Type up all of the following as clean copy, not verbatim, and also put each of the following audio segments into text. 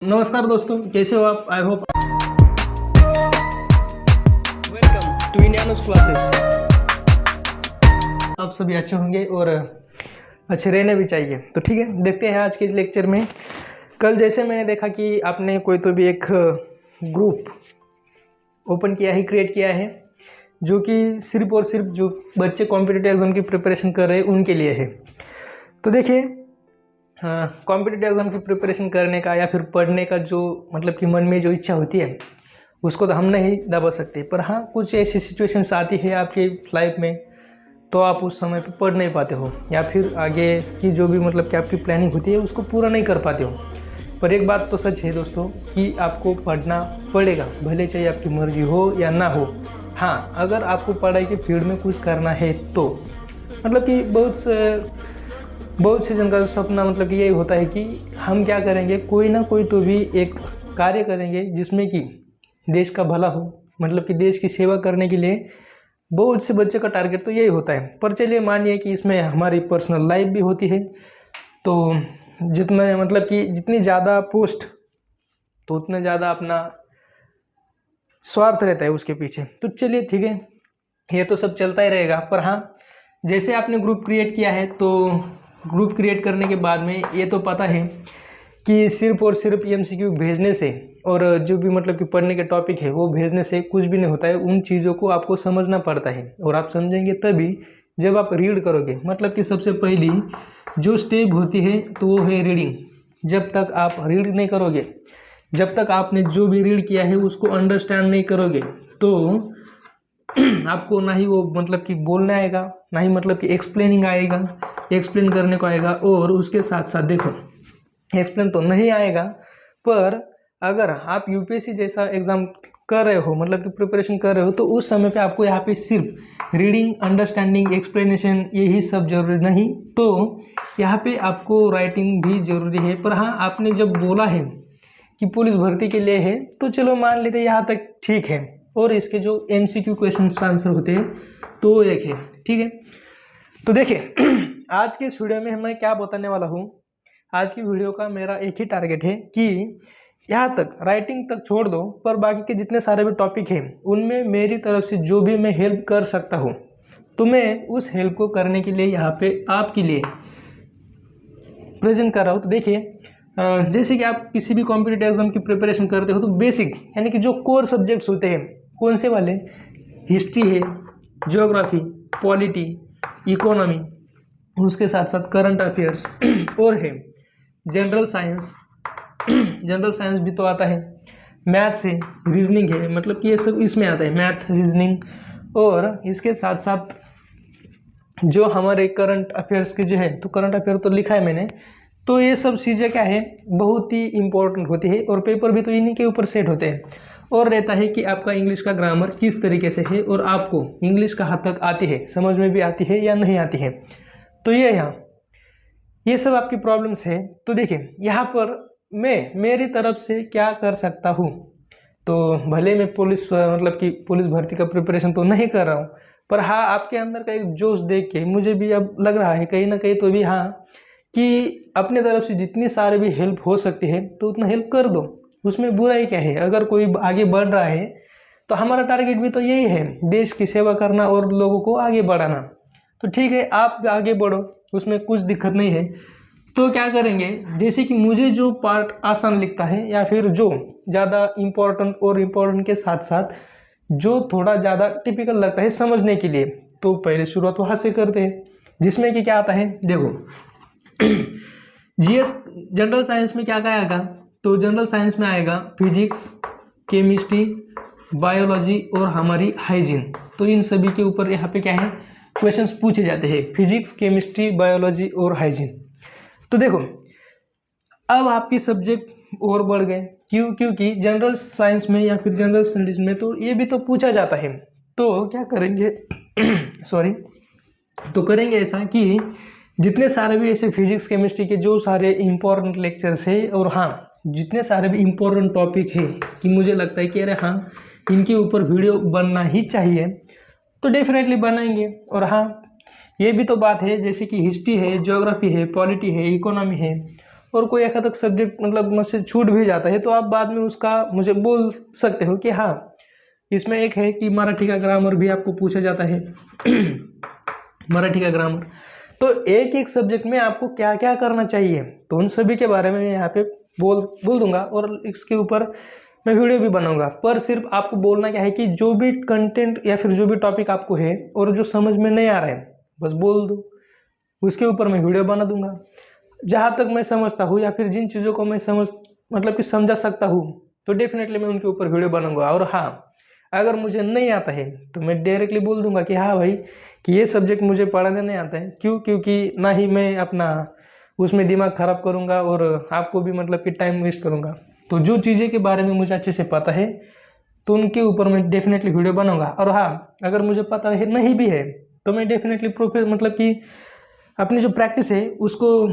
नमस्कार दोस्तों, कैसे हो आप? I hope welcome to Indianos classes. आप सभी अच्छे होंगे और अच्छे रहने भी चाहिए। तो ठीक है, देखते हैं आज के लेक्चर में। कल जैसे मैंने देखा कि आपने कोई तो भी एक ग्रुप ओपन किया है, क्रिएट किया है, जो कि सिर्फ और सिर्फ जो बच्चे कॉम्पिटिटिव एग्जाम की प्रिपरेशन कर रहे हैं उनके लिए है। तो देखिए, कॉम्पिटिटिव एग्जाम की प्रिपरेशन करने का या फिर पढ़ने का जो मतलब कि मन में जो इच्छा होती है उसको तो हम नहीं दबा सकते, पर हाँ कुछ ऐसी सिचुएशंस आती है आपकी लाइफ में तो आप उस समय पे पढ़ नहीं पाते हो या फिर आगे की जो भी मतलब कि आपकी प्लानिंग होती है उसको पूरा नहीं कर पाते हो। पर एक बात तो सच है दोस्तों कि आपको पढ़ना पड़ेगा, भले चाहे आपकी मर्जी हो या ना हो। हाँ, अगर आपको पढ़ाई के फील्ड में कुछ करना है तो मतलब कि बहुत से जन का सपना मतलब कि यही होता है कि हम क्या करेंगे, कोई ना कोई तो भी एक कार्य करेंगे जिसमें कि देश का भला हो, मतलब कि देश की सेवा करने के लिए बहुत से बच्चे का टारगेट तो यही होता है। पर चलिए मानिए कि इसमें हमारी पर्सनल लाइफ भी होती है, तो जितना मतलब कि जितनी ज़्यादा पोस्ट तो उतना ज़्यादा अपना स्वार्थ रहता है उसके पीछे। तो चलिए ठीक है, ये तो सब चलता ही रहेगा। पर हाँ, जैसे आपने ग्रुप क्रिएट किया है तो ग्रुप क्रिएट करने के बाद में ये तो पता है कि सिर्फ और सिर्फ एमसीक्यू भेजने से और जो भी मतलब कि पढ़ने के टॉपिक है वो भेजने से कुछ भी नहीं होता है। उन चीज़ों को आपको समझना पड़ता है और आप समझेंगे तभी जब आप रीड करोगे। मतलब कि सबसे पहली जो स्टेप होती है तो वो है रीडिंग। जब तक आप रीड नहीं करोगे, जब तक आपने जो भी रीड किया है उसको अंडरस्टैंड नहीं करोगे तो आपको ना ही वो मतलब कि बोलना आएगा, ना ही मतलब कि एक्सप्लेनिंग आएगा, एक्सप्लेन करने को आएगा। और उसके साथ साथ देखो, एक्सप्लेन तो नहीं आएगा, पर अगर आप यूपीएससी जैसा एग्ज़ाम कर रहे हो, मतलब कि प्रिपरेशन कर रहे हो, तो उस समय पे आपको यहाँ पे सिर्फ रीडिंग, अंडरस्टैंडिंग, एक्सप्लेनेशन यही सब जरूरी नहीं, तो यहाँ पे आपको राइटिंग भी ज़रूरी है। पर हाँ, आपने जब बोला है कि पुलिस भर्ती के लिए है तो चलो मान लेते यहाँ तक ठीक है। और इसके जो एमसीक्यू क्वेश्चन आंसर होते हैं तो एक है, ठीक है। तो देखिए आज के इस वीडियो में मैं क्या बताने वाला हूँ। आज की वीडियो का मेरा एक ही टारगेट है कि यहाँ तक राइटिंग तक छोड़ दो, पर बाकी के जितने सारे भी टॉपिक हैं उनमें मेरी तरफ से जो भी मैं हेल्प कर सकता हूँ तो मैं उस हेल्प को करने के लिए यहाँ पे आपके लिए प्रेजेंट कर रहा हूँ। तो देखिए, जैसे कि आप किसी भी कॉम्पिटिटिव एग्जाम की प्रिपरेशन करते हो तो बेसिक यानी कि जो कोर सब्जेक्ट्स होते हैं कौन से वाले, हिस्ट्री है, ज्योग्राफी, पॉलिटी, इकोनॉमी, उसके साथ साथ करंट अफेयर्स और है जनरल साइंस। जनरल साइंस भी तो आता है, मैथ्स है, रीजनिंग है, मतलब कि ये सब इसमें आता है, मैथ, रीजनिंग। और इसके साथ साथ जो हमारे करंट अफेयर्स के जो है, तो करंट अफेयर तो लिखा है मैंने। तो ये सब चीज़ें क्या है, बहुत ही इंपॉर्टेंट होती है और पेपर भी तो इन्हीं के ऊपर सेट होते हैं। और रहता है कि आपका इंग्लिश का ग्रामर किस तरीके से है और आपको इंग्लिश कहाँ तक आती है, समझ में भी आती है या नहीं आती है। तो ये सब आपकी प्रॉब्लम्स है। तो देखिए यहाँ पर मैं मेरी तरफ से क्या कर सकता हूँ, तो भले मैं पुलिस मतलब कि पुलिस भर्ती का प्रिपरेशन तो नहीं कर रहा हूँ, पर हाँ आपके अंदर का एक जोश देख के मुझे भी अब लग रहा है कहीं ना कहीं तो भी हाँ कि अपने तरफ से जितनी सारी भी हेल्प हो सकती है तो उतना हेल्प कर दो। उसमें बुरा ही क्या है, अगर कोई आगे बढ़ रहा है तो हमारा टारगेट भी तो यही है, देश की सेवा करना और लोगों को आगे बढ़ाना। तो ठीक है, आप आगे बढ़ो, उसमें कुछ दिक्कत नहीं है। तो क्या करेंगे, जैसे कि मुझे जो पार्ट आसान लिखता है या फिर जो ज़्यादा इम्पोर्टेंट और इम्पोर्टेंट के साथ साथ जो थोड़ा ज़्यादा टिपिकल लगता है समझने के लिए, तो पहले शुरुआत वहाँ से करते हैं। जिसमें कि क्या आता है, देखो जीएस जनरल साइंस में क्या आएगा, तो जनरल साइंस में आएगा फिजिक्स, केमिस्ट्री, बायोलॉजी और हमारी हाइजीन। तो इन सभी के ऊपर यहाँ पे क्या है, क्वेश्चंस पूछे जाते हैं, फिजिक्स, केमिस्ट्री, बायोलॉजी और हाइजीन। तो देखो अब आपके सब्जेक्ट और बढ़ गए, क्योंकि जनरल साइंस में या फिर जनरल स्टडीज में तो ये भी तो पूछा जाता है। तो क्या करेंगे सॉरी, तो करेंगे ऐसा कि जितने सारे भी ऐसे फिजिक्स, केमिस्ट्री के जो सारे इम्पोर्टेंट लेक्चर्स है और हाँ जितने सारे भी इम्पोर्टेंट टॉपिक है कि मुझे लगता है कि अरे हाँ इनके ऊपर वीडियो बनना ही चाहिए, तो डेफिनेटली बनाएंगे। और हाँ ये भी तो बात है, जैसे कि हिस्ट्री है, ज्योग्राफी है, पॉलिटी है, इकोनॉमी है और कोई एक तक सब्जेक्ट मतलब मुझसे छूट भी जाता है तो आप बाद में उसका मुझे बोल सकते हो कि हाँ इसमें एक है कि मराठी का ग्रामर भी आपको पूछा जाता है मराठी का ग्रामर। तो एक एक सब्जेक्ट में आपको क्या क्या करना चाहिए तो उन सभी के बारे में मैं यहाँ पे बोल दूंगा और इसके ऊपर मैं वीडियो भी बनाऊंगा। पर सिर्फ आपको बोलना क्या है कि जो भी कंटेंट या फिर जो भी टॉपिक आपको है और जो समझ में नहीं आ रहा है बस बोल दो, उसके ऊपर मैं वीडियो बना दूंगा। जहाँ तक मैं समझता हूँ या फिर जिन चीज़ों को मैं मतलब कि समझा सकता हूँ तो डेफिनेटली मैं उनके ऊपर वीडियो बनाऊंगा। और हाँ अगर मुझे नहीं आता है तो मैं डायरेक्टली बोल दूंगा कि हाँ भाई कि ये सब्जेक्ट मुझे पढ़ाने नहीं आता है। क्यों? क्योंकि ना ही मैं अपना उसमें दिमाग ख़राब करूँगा और आपको भी मतलब कि टाइम वेस्ट करूँगा। तो जो चीज़ें के बारे में मुझे अच्छे से पता है तो उनके ऊपर मैं डेफिनेटली वीडियो बनाऊँगा। और हाँ अगर मुझे पता है नहीं भी है तो मैं डेफिनेटली मतलब कि अपनी जो प्रैक्टिस है उसको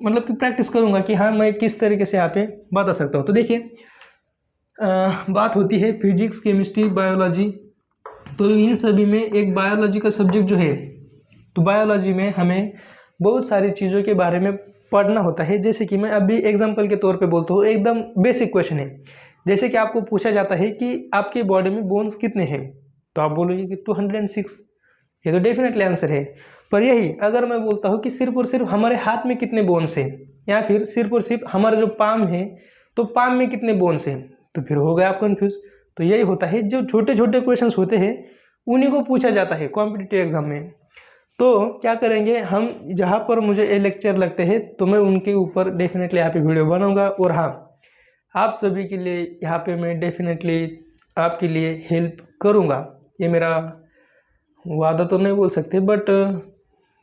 मतलब कि प्रैक्टिस करूँगा कि हाँ मैं किस तरीके से यहाँ पे बता सकता हूँ। तो देखिए बात होती है फिजिक्स, केमिस्ट्री, बायोलॉजी, तो इन सभी में एक बायोलॉजी का सब्जेक्ट जो है तो बायोलॉजी में हमें बहुत सारी चीज़ों के बारे में पढ़ना होता है। जैसे कि मैं अभी एग्जांपल के तौर पे बोलता हूँ, एकदम बेसिक क्वेश्चन है। जैसे कि आपको पूछा जाता है कि आपके बॉडी में बोन्स कितने हैं तो आप बोलोगे कि 206, ये तो डेफिनेटली आंसर है। पर यही अगर मैं बोलता हूँ कि सिर्फ और सिर्फ हमारे हाथ में कितने बोन्स हैं या फिर सिर्फ और सिर्फ हमारा जो पाम है तो पाम में कितने बोन्स हैं तो फिर हो गया आप कन्फ्यूज। तो यही होता है, जो छोटे छोटे क्वेश्चंस होते हैं उन्हीं को पूछा जाता है कॉम्पिटिटिव एग्जाम में। तो क्या करेंगे हम, जहाँ पर मुझे ये लेक्चर लगते हैं तो मैं उनके ऊपर डेफिनेटली यहाँ पे वीडियो बनाऊंगा। और हाँ आप सभी के लिए यहाँ पे मैं डेफिनेटली आपके लिए हेल्प करूँगा, ये मेरा वादा तो नहीं बोल सकते बट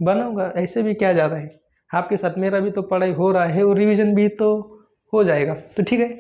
बनाऊंगा। ऐसे भी क्या ज़्यादा है, आपके साथ मेरा भी तो पढ़ाई हो रहा है और रिवीजन भी तो हो जाएगा। तो ठीक है।